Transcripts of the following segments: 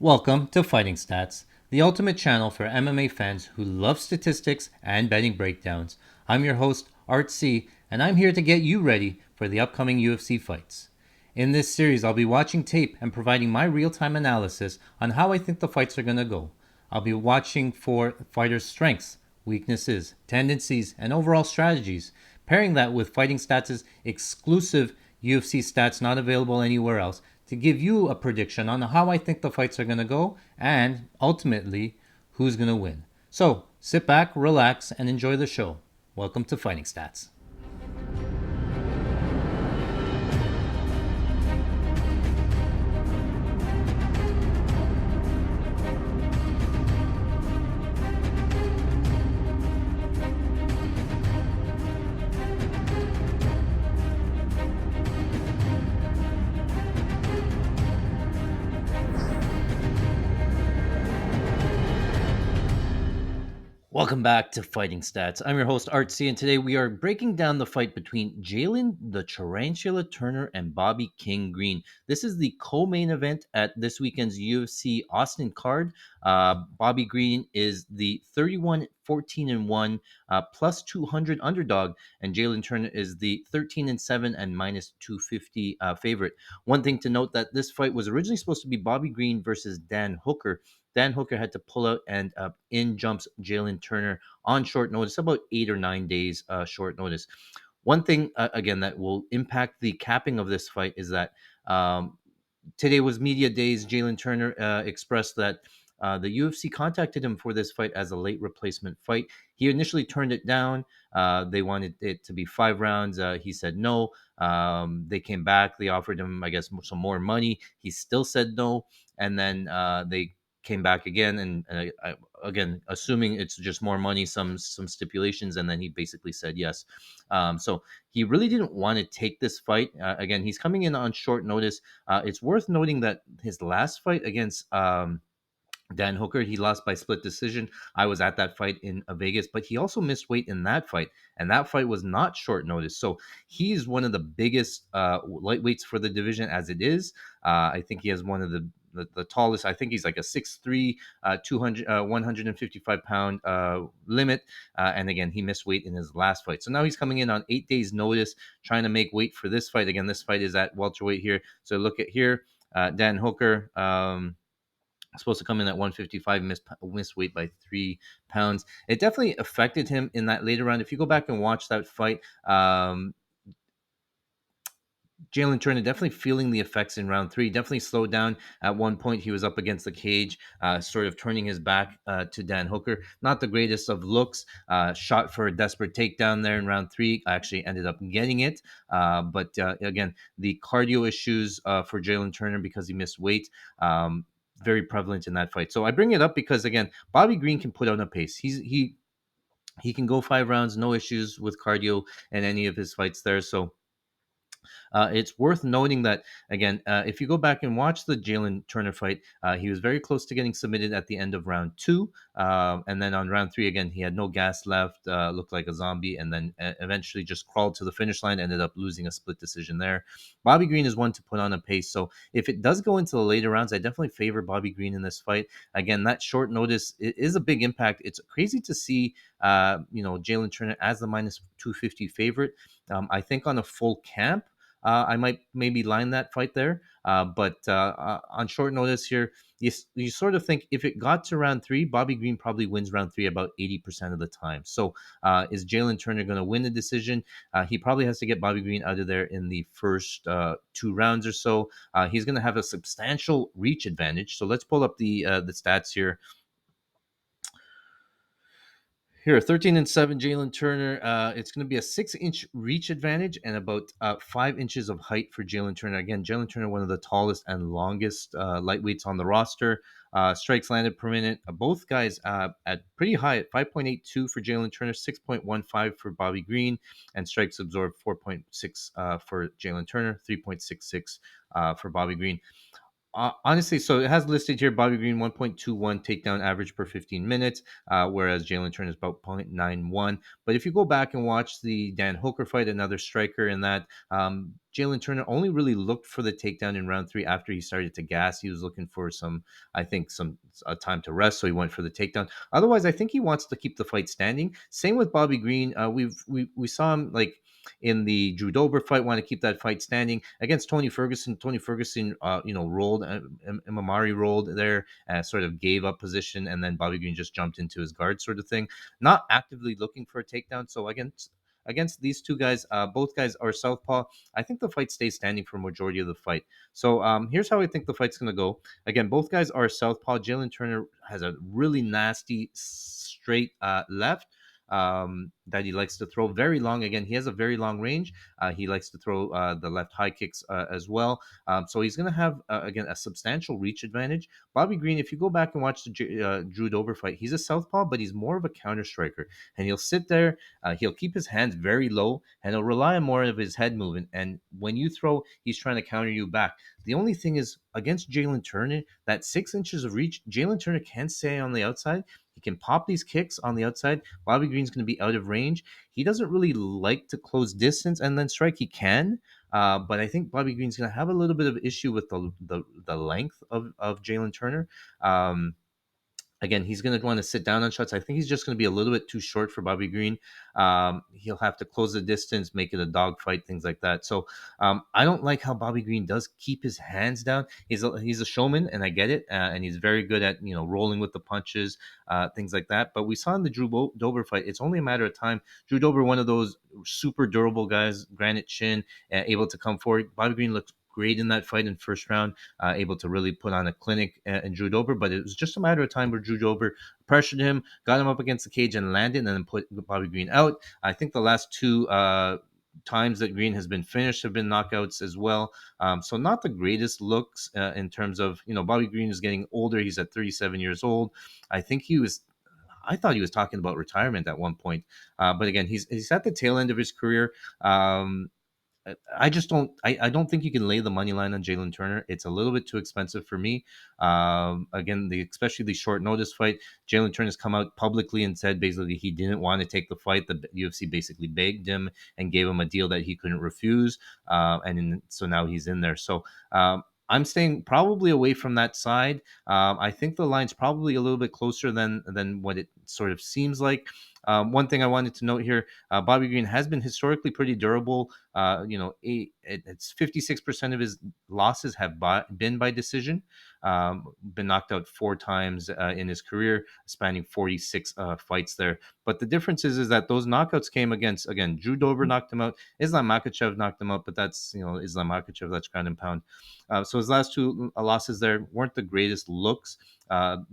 Welcome to Fighting Stats, the ultimate channel for MMA fans who love statistics and betting breakdowns. I'm your host, Art C, and I'm here to get you ready for the upcoming UFC fights. In this series, I'll be watching tape and providing my real time analysis on how I think the fights are going to go. I'll be watching for fighters' strengths, weaknesses, tendencies, and overall strategies, pairing that with Fighting Stats' exclusive UFC stats not available anywhere else to give you a prediction on how I think the fights are going to go and ultimately who's going to win. So sit back, relax, and enjoy the show. Welcome to Fighting Stats. Welcome back to Fighting Stats. I'm your host, Art C, and today we are breaking down the fight between Jalin the Tarantula Turner and Bobby King Green. This is the co-main event at this weekend's UFC Austin card. Bobby Green is the 31-14-1 plus 200 underdog, and Jalin Turner is the 13-7 and minus 250 favorite. One thing to note that this fight was originally supposed to be Bobby Green versus Dan Hooker. Dan Hooker had to pull out, and in jumps Jalin Turner on short notice, about 8 or 9 days short notice. One thing, again, that will impact the capping of this fight is that today was media days. Jalin Turner expressed that the UFC contacted him for this fight as a late replacement fight. He initially turned it down. They wanted it to be 5 rounds. He said no. They came back. They offered him, I guess, some more money. He still said no. And then they came back again, and again, assuming it's just more money, some stipulations, and then he basically said yes. So he really didn't want to take this fight. Again, he's coming in on short notice. It's worth noting that his last fight against Dan Hooker, he lost by split decision. I was at that fight in Vegas, but he also missed weight in that fight, and that fight was not short notice. So he's one of the biggest lightweights for the division as it is. I think he has one of the tallest. I think he's like a 6'3", 200, 155 pound limit. And again, he missed weight in his last fight. So now he's coming in on 8 days' notice, trying to make weight for this fight. Again, this fight is at welterweight here. So look at here, Dan Hooker. Supposed to come in at 155, missed weight by 3 pounds. It definitely affected him in that later round. If you go back and watch that fight, Jalin Turner definitely feeling the effects in round three. Definitely slowed down at one point. He was up against the cage, sort of turning his back to Dan Hooker. Not the greatest of looks. Shot for a desperate takedown there in round three. Actually ended up getting it. But again, the cardio issues for Jalin Turner because he missed weight. Very prevalent in that fight. So I bring it up because again, Bobby Green can put on a pace. He can go 5 rounds, no issues with cardio in any of his fights there. So it's worth noting that again, if you go back and watch the Jalin Turner fight, he was very close to getting submitted at the end of round two, and then on round three again, he had no gas left, looked like a zombie, and then eventually just crawled to the finish line. Ended up losing a split decision there. Bobby Green is one to put on a pace, so if it does go into the later rounds, I definitely favor Bobby Green in this fight. Again, that short notice is a big impact. It's crazy to see, Jalin Turner as the minus 250 favorite. I think on a full camp. I might maybe line that fight there. But on short notice here, you sort of think if it got to round three, Bobby Green probably wins round three about 80% of the time. So is Jalin Turner going to win the decision? He probably has to get Bobby Green out of there in the first 2 rounds or so. He's going to have a substantial reach advantage. So let's pull up the stats here. Here, 13-7, Jalin Turner. It's going to be a 6-inch reach advantage and about 5 inches of height for Jalin Turner. Again, Jalin Turner, one of the tallest and longest lightweights on the roster. Strikes landed per minute. Both guys at pretty high at 5.82 for Jalin Turner, 6.15 for Bobby Green, and strikes absorbed 4.6 for Jalin Turner, 3.66 for Bobby Green. Honestly, so it has listed here Bobby Green 1.21 takedown average per 15 minutes, whereas Jalen Turner is about 0.91. But if you go back and watch the Dan Hooker fight, another striker in that, Jalen Turner only really looked for the takedown in round three after he started to gas. He was looking for some, I think, some time to rest, so he went for the takedown. Otherwise, I think he wants to keep the fight standing. Same with Bobby Green. We saw him like in the Drew Dober fight, want to keep that fight standing against Tony Ferguson. Tony Ferguson, rolled, Imamari rolled there, sort of gave up position, and then Bobby Green just jumped into his guard, sort of thing. Not actively looking for a takedown. So against these two guys, both guys are southpaw. I think the fight stays standing for a majority of the fight. So here's how I think the fight's going to go. Again, both guys are southpaw. Jalen Turner has a really nasty straight left that he likes to throw very long. Again, he has a very long range. He likes to throw the left high kicks as well. So he's going to have, again, a substantial reach advantage. Bobby Green, if you go back and watch the Drew Dober fight, he's a southpaw, but he's more of a counter striker. And he'll sit there, he'll keep his hands very low, and he'll rely on more of his head movement. And when you throw, he's trying to counter you back. The only thing is, against Jalen Turner, that 6 inches of reach, Jalen Turner can stay on the outside. He can pop these kicks on the outside. Bobby Green's going to be out of range. He doesn't really like to close distance and then strike. He can, but I think Bobby Green's going to have a little bit of issue with the length of Jalen Turner. Um, Again, he's going to want to sit down on shots. I think he's just going to be a little bit too short for Bobby Green. He'll have to close the distance, make it a dogfight, things like that. So I don't like how Bobby Green does keep his hands down. He's a showman, and I get it, and he's very good at rolling with the punches, things like that. But we saw in the Dober fight, it's only a matter of time. Drew Dober, one of those super durable guys, granite chin, able to come forward. Bobby Green looks great in that fight in first round, able to really put on a clinic in Drew Dober. But it was just a matter of time where Drew Dober pressured him, got him up against the cage, and landed, and then put Bobby Green out. I think the last two times that Green has been finished have been knockouts as well. So not the greatest looks in terms of, Bobby Green is getting older. He's at 37 years old. I think he was I thought he was talking about retirement at one point. But again, he's at the tail end of his career. I just don't. I don't think you can lay the money line on Jalen Turner. It's a little bit too expensive for me. Again, especially the short notice fight. Jalen Turner has come out publicly and said basically he didn't want to take the fight. The UFC basically begged him and gave him a deal that he couldn't refuse. So now he's in there. So I'm staying probably away from that side. I think the line's probably a little bit closer than what it sort of seems like. One thing I wanted to note here: Bobby Green has been historically pretty durable. It's 56% of his losses have been by decision. Been knocked out four times in his career, spanning 46 fights there. But the difference is that those knockouts came against, again, Drew Dober knocked him out, Islam Makhachev knocked him out, but that's Islam Makhachev, that's ground and pound. So his last two losses there weren't the greatest looks.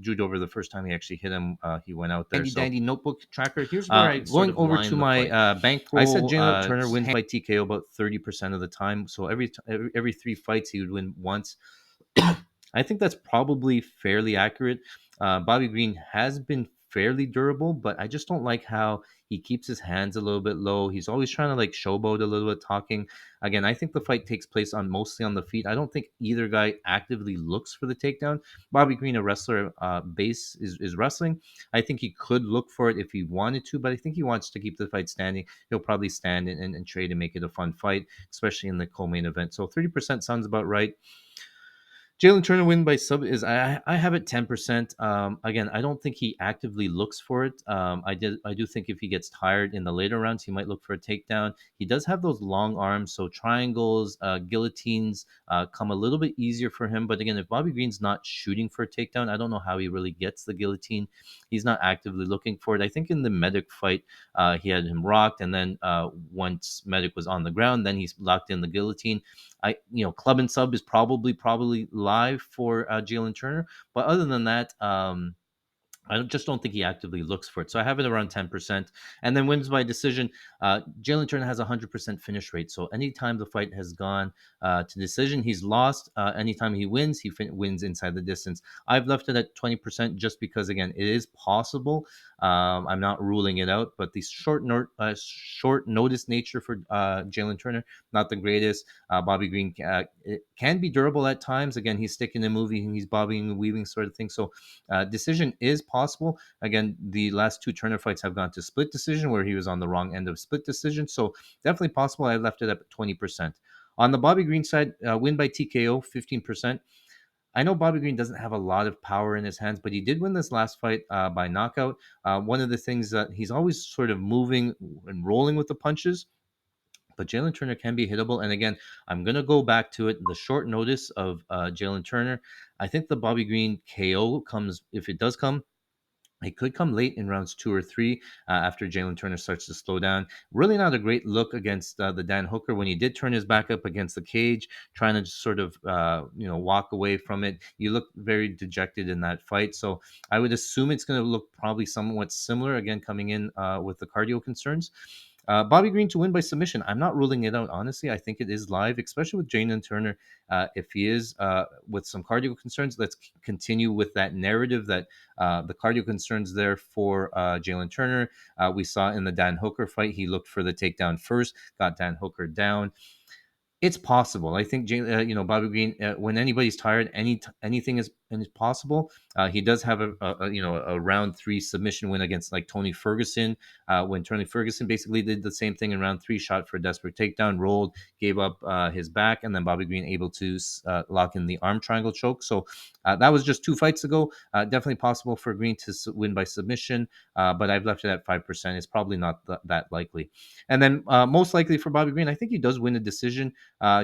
Drew Dober, the first time he actually hit him, he went out there. Dandy dandy notebook tracker. Here's where I going over to my bankroll. I said Jalen Turner wins by TKO about 30% of the time. So every three fights he would win once. I think that's probably fairly accurate. Bobby Green has been fairly durable, but I just don't like how he keeps his hands a little bit low. He's always trying to like showboat a little bit, talking. Again, I think the fight takes place on mostly on the feet. I don't think either guy actively looks for the takedown. Bobby Green, a wrestler, base is wrestling. I think he could look for it if he wanted to, but I think he wants to keep the fight standing. He'll probably stand and trade and make it a fun fight, especially in the co-main event. So 30% sounds about right. Jalen Turner win by sub is I have it 10%. Again, I don't think he actively looks for it. I do think if he gets tired in the later rounds, he might look for a takedown. He does have those long arms, so triangles, guillotines come a little bit easier for him. But again, if Bobby Green's not shooting for a takedown, I don't know how he really gets the guillotine. He's not actively looking for it. I think in the Medic fight, he had him rocked, and then once Medic was on the ground, then he's locked in the guillotine. Club and sub is probably live for Jalen Turner, but other than that, just don't think he actively looks for it. So I have it around 10%. And then wins by decision. Jalen Turner has a 100% finish rate. So anytime the fight has gone to decision, he's lost. Anytime he wins, wins inside the distance. I've left it at 20% just because, again, it is possible. I'm not ruling it out, but the short notice nature for Jalen Turner, not the greatest. Bobby Green it can be durable at times. Again, he's sticking and moving, he's bobbing and weaving sort of thing. So decision is possible. Again, the last two Turner fights have gone to split decision where he was on the wrong end of split decision. So definitely possible. I left it at 20%. On the Bobby Green side, win by TKO, 15%. I know Bobby Green doesn't have a lot of power in his hands, but he did win this last fight by knockout. One of the things that he's always sort of moving and rolling with the punches, but Jalen Turner can be hittable. And again, I'm going to go back to it. The short notice of Jalen Turner, I think the Bobby Green KO comes, if it does come, it could come late in rounds two or three after Jalen Turner starts to slow down. Really not a great look against the Dan Hooker when he did turn his back up against the cage, trying to just sort of walk away from it. You look very dejected in that fight. So I would assume it's going to look probably somewhat similar again coming in with the cardio concerns. Bobby Green to win by submission. I'm not ruling it out, honestly. I think it is live, especially with Jalen Turner. If he is with some cardio concerns, let's continue with that narrative that the cardio concerns there for Jalen Turner. We saw in the Dan Hooker fight, he looked for the takedown first, got Dan Hooker down. It's possible. I think Bobby Green. When anybody's tired, anything is possible. He does have a round three submission win against like Tony Ferguson. When Tony Ferguson basically did the same thing in round three, shot for a desperate takedown, rolled, gave up his back, and then Bobby Green able to lock in the arm triangle choke. So that was just 2 fights ago. Definitely possible for Green to win by submission, but I've left it at 5%. It's probably not that likely. And then most likely for Bobby Green, I think he does win a decision.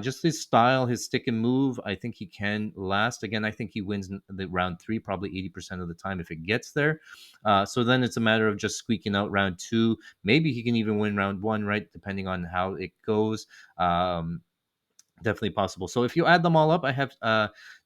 Just his style, his stick and move, I think he can last. Again, I think he wins the round three probably 80% of the time if it gets there. So then it's a matter of just squeaking out round two. Maybe he can even win round one, right? Depending on how it goes. Definitely possible. So if you add them all up, I have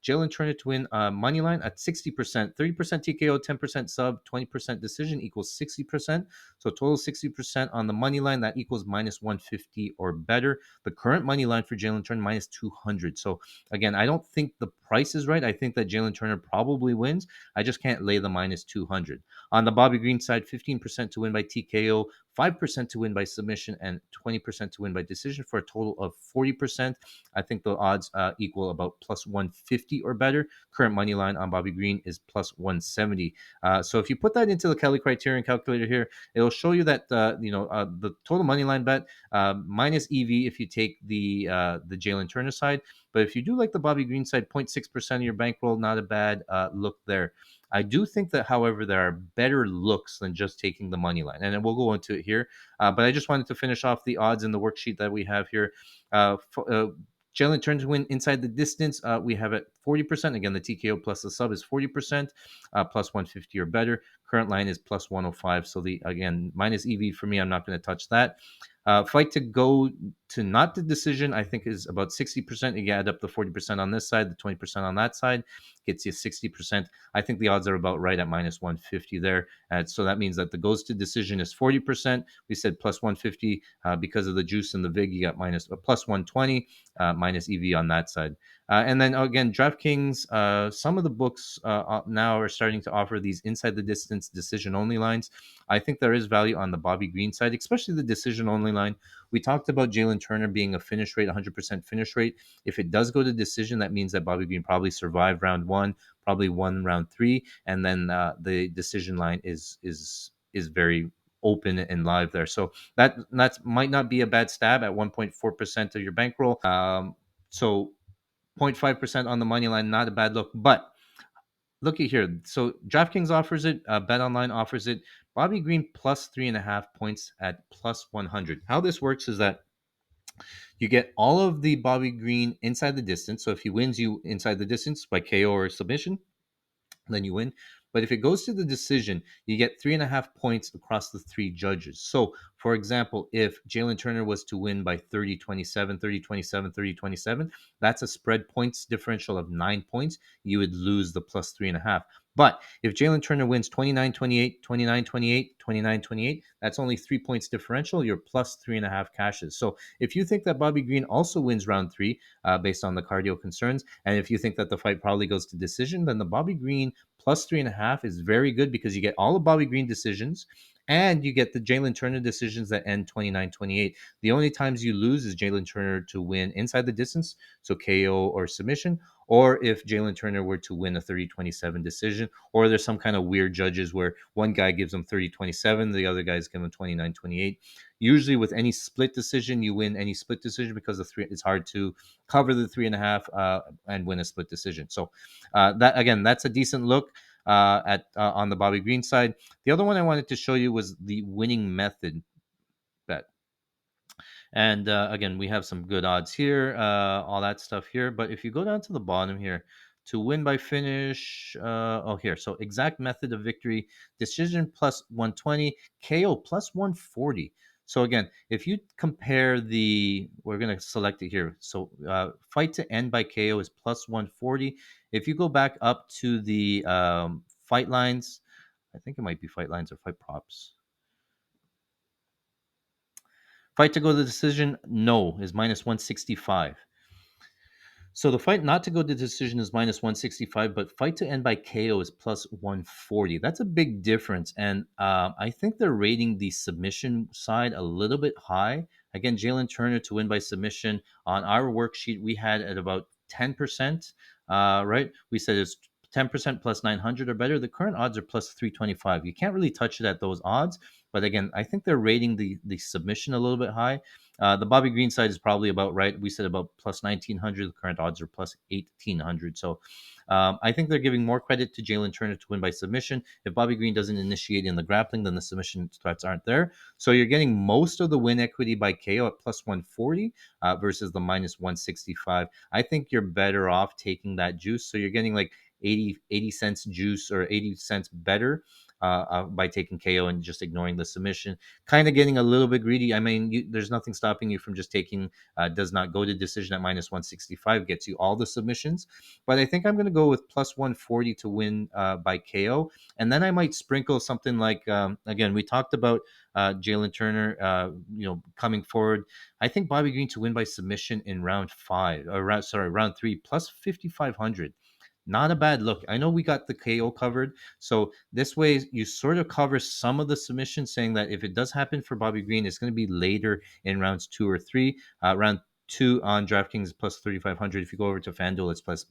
Jalen Turner to win money line at 60%, 30% TKO, 10% sub, 20% decision equals 60%. So total 60% on the money line, that equals minus 150 or better. The current money line for Jalen Turner minus 200. So again, I don't think the price is right. I think that Jalen Turner probably wins. I just can't lay the minus 200. On the Bobby Green side, 15% to win by TKO, 5% to win by submission, and 20% to win by decision for a total of 40%. I think the odds equal about plus 150 or better. Current money line on Bobby Green is plus 170. So if you put that into the Kelly Criterion calculator here, it'll show you that the total money line bet minus EV if you take the Jalen Turner side. But if you do like the Bobby Green side, 0.6% of your bankroll, not a bad look there. I do think that, however, there are better looks than just taking the money line, and then we'll go into it here. But I just wanted to finish off the odds in the worksheet that we have here. Jalen Turner to win inside the distance. We have it 40%. Again, the TKO plus the sub is 40%, plus 150 or better. Current line is plus 105. So the again minus EV for me. I'm not going to touch that. Fight to go to not the decision, I think is about 60%. You add up the 40% on this side, the 20% on that side, gets you 60%. I think the odds are about right at minus 150 there. So that means that the goes to decision is 40%. We said plus 150 because of the juice and the VIG. You got minus plus 120, minus EV on that side. And then again, DraftKings, some of the books now are starting to offer these inside the distance decision only lines. I think there is value on the Bobby Green side, especially the decision only line. We talked about Jalen Turner being a finish rate, 100% finish rate. If it does go to decision, that means that Bobby Green probably survived round one, probably won round three, and then the decision line is very open and live there. So that might not be a bad stab at 1.4% of your bankroll. So 0.5% on the money line, not a bad look. But looky here. So DraftKings offers it, BetOnline offers it. Bobby Green plus 3.5 points at plus 100. How this works is that you get all of the Bobby Green inside the distance. So if he wins you inside the distance by KO or submission, then you win. But if it goes to the decision, you get 3.5 points across the three judges. So, for example, if Jalen Turner was to win by 30 27, 30 27, 30 27, that's a spread points differential of 9 points. You would lose the plus 3.5. But if Jalen Turner wins 29 28, 29 28, 29 28, that's only 3 points differential. You're plus 3.5 cashes. So if you think that Bobby Green also wins round three, based on the cardio concerns, and if you think that the fight probably goes to decision, then the Bobby Green plus 3.5 is very good because you get all of Bobby Green decisions and you get the Jalen Turner decisions that end 29 28. The only times you lose is Jalen Turner to win inside the distance, so KO or submission, or if Jalen Turner were to win a 30-27 decision, or there's some kind of weird judges where one guy gives them 30-27, the other guys give them 29-28. Usually, with any split decision, you win any split decision because the three it's hard to cover the 3.5 and win a split decision. So that again, that's a decent look at on the Bobby Green side. The other one I wanted to show you was the winning method bet. And again, we have some good odds here, all that stuff here. But if you go down to the bottom here, to win by finish, oh, here. So exact method of victory, decision plus 120, KO plus 140. So again, if you compare we're going to select it here. So fight to end by KO is plus 140. If you go back up to the fight lines, I think it might be fight lines or fight props. Fight to go to the decision, no, is minus 165. So the fight not to go to decision is minus 165, but fight to end by KO is plus 140. That's a big difference. And I think they're rating the submission side a little bit high. Again, Jalen Turner to win by submission on our worksheet, we had at about 10%, right? We said it's 10% plus 900 or better. The current odds are plus 325. You can't really touch it at those odds. But again, I think they're rating the submission a little bit high. The Bobby Green side is probably about right. We said about plus 1900. The current odds are plus 1800. So I think they're giving more credit to Jalen Turner to win by submission. If Bobby Green doesn't initiate in the grappling, then the submission threats aren't there. So you're getting most of the win equity by KO at plus 140 versus the minus 165. I think you're better off taking that juice. So you're getting like 80 cents juice or 80 cents better by taking KO and just ignoring the submission. Kind of getting a little bit greedy. I mean, there's nothing stopping you from just taking does not go to decision at minus 165, gets you all the submissions. But I think I'm going to go with plus 140 to win by KO. And then I might sprinkle something like, again, we talked about Jalen Turner, coming forward. I think Bobby Green to win by submission in round five, or round three, plus 5,500. Not a bad look. I know we got the KO covered. So this way you sort of cover some of the submissions, saying that if it does happen for Bobby Green, it's going to be later in rounds two or three. Round two on DraftKings is plus 3,500. If you go over to FanDuel, it's plus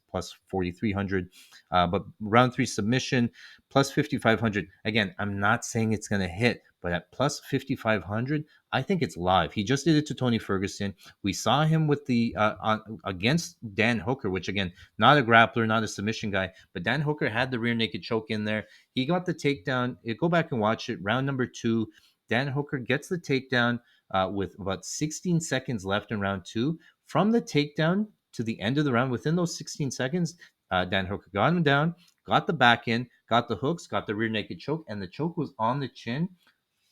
4,300. But round three submission, plus 5,500. Again, I'm not saying it's going to hit, but at plus 5,500, I think it's live. He just did it to Tony Ferguson. We saw him with the against Dan Hooker, which again, not a grappler, not a submission guy, but Dan Hooker had the rear naked choke in there. He got the takedown. Go back and watch it. Round number two, Dan Hooker gets the takedown with about 16 seconds left in round two. From the takedown to the end of the round, within those 16 seconds, Dan Hooker got him down, got the back in, got the hooks, got the rear naked choke, and the choke was on the chin.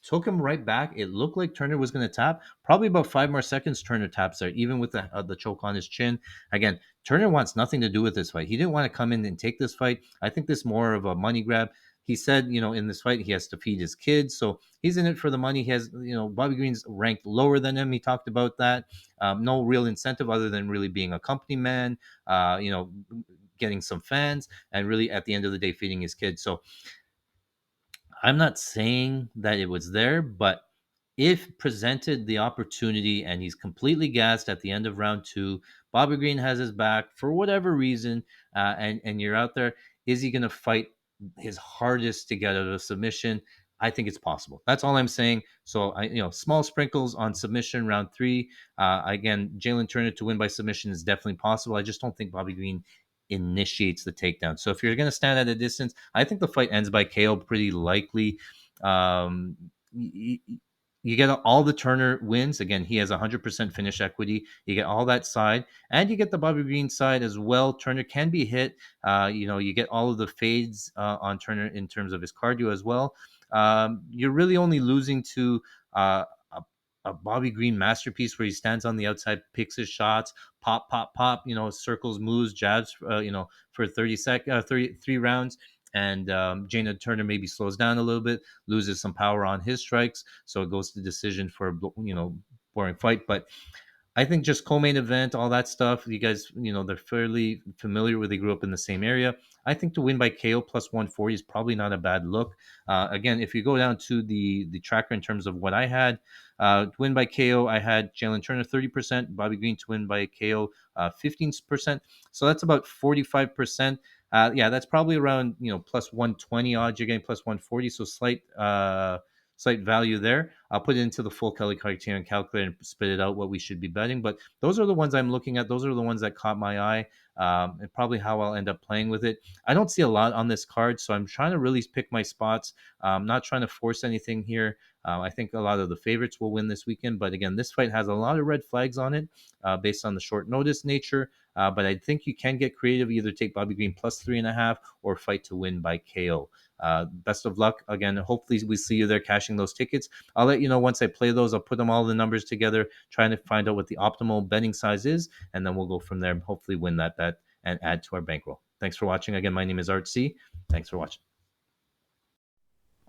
Took him right back. It looked like Turner was going to tap. Probably about 5 more seconds, Turner taps there, even with the choke on his chin. Again, Turner wants nothing to do with this fight. He didn't want to come in and take this fight. I think this is more of a money grab. He said, in this fight, he has to feed his kids. So he's in it for the money. He has, Bobby Green's ranked lower than him. He talked about that. No real incentive other than really being a company man, getting some fans, and really at the end of the day, feeding his kids. So I'm not saying that it was there, but if presented the opportunity and he's completely gassed at the end of round two, Bobby Green has his back for whatever reason, and you're out there, is he going to fight his hardest to get out of a submission? I think it's possible. That's all I'm saying. So small sprinkles on submission round three. Again, Jalen Turner to win by submission is definitely possible. I just don't think Bobby Green initiates the takedown. So if you're going to stand at a distance, I think the fight ends by KO pretty likely. Um, You get all the Turner wins. Again, he has 100% finish equity. You get all that side, and you get the Bobby Green side as well. Turner can be hit. You get all of the fades on Turner in terms of his cardio as well. You're really only losing to a, a Bobby Green masterpiece where he stands on the outside, picks his shots, pop, pop, pop. Circles, moves, jabs. For 33 rounds. And Jana Turner maybe slows down a little bit, loses some power on his strikes, so it goes to decision for boring fight. But I think just co-main event, all that stuff. You guys, they're fairly familiar with. They grew up in the same area. I think to win by KO plus 140 is probably not a bad look. Again, if you go down to the tracker in terms of what I had, to win by KO, I had Jalin Turner 30%, Bobby Green to win by KO 15%. So that's about 45%. Yeah, that's probably around plus 120 odds. You're getting plus 140, so slight value there. I'll put it into the full Kelly Criterion calculator and spit it out what we should be betting. But those are the ones I'm looking at. Those are the ones that caught my eye, and probably how I'll end up playing with it. I don't see a lot on this card, so I'm trying to really pick my spots. Not trying to force anything here. I think a lot of the favorites will win this weekend. But again, this fight has a lot of red flags on it based on the short notice nature. But I think you can get creative, either take Bobby Green plus 3.5 or fight to win by KO. Best of luck. Again, hopefully we see you there cashing those tickets. I'll let you know once I play those. I'll put them all the numbers together, trying to find out what the optimal betting size is, and then we'll go from there and hopefully win that bet and add to our bankroll. Thanks for watching. Again, my name is Art C. Thanks for watching.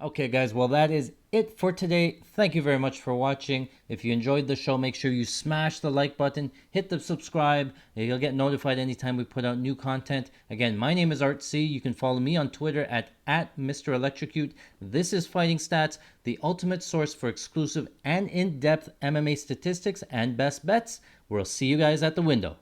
Okay, guys, well, that is it for today. Thank you very much for watching. If you enjoyed the show, make sure you smash the like button, hit the subscribe, and you'll get notified anytime we put out new content. Again, my name is Art C. You can follow me on Twitter at Mr. Electrocute. This is Fighting Stats, the ultimate source for exclusive and in-depth MMA statistics and best bets. We'll see you guys at the window.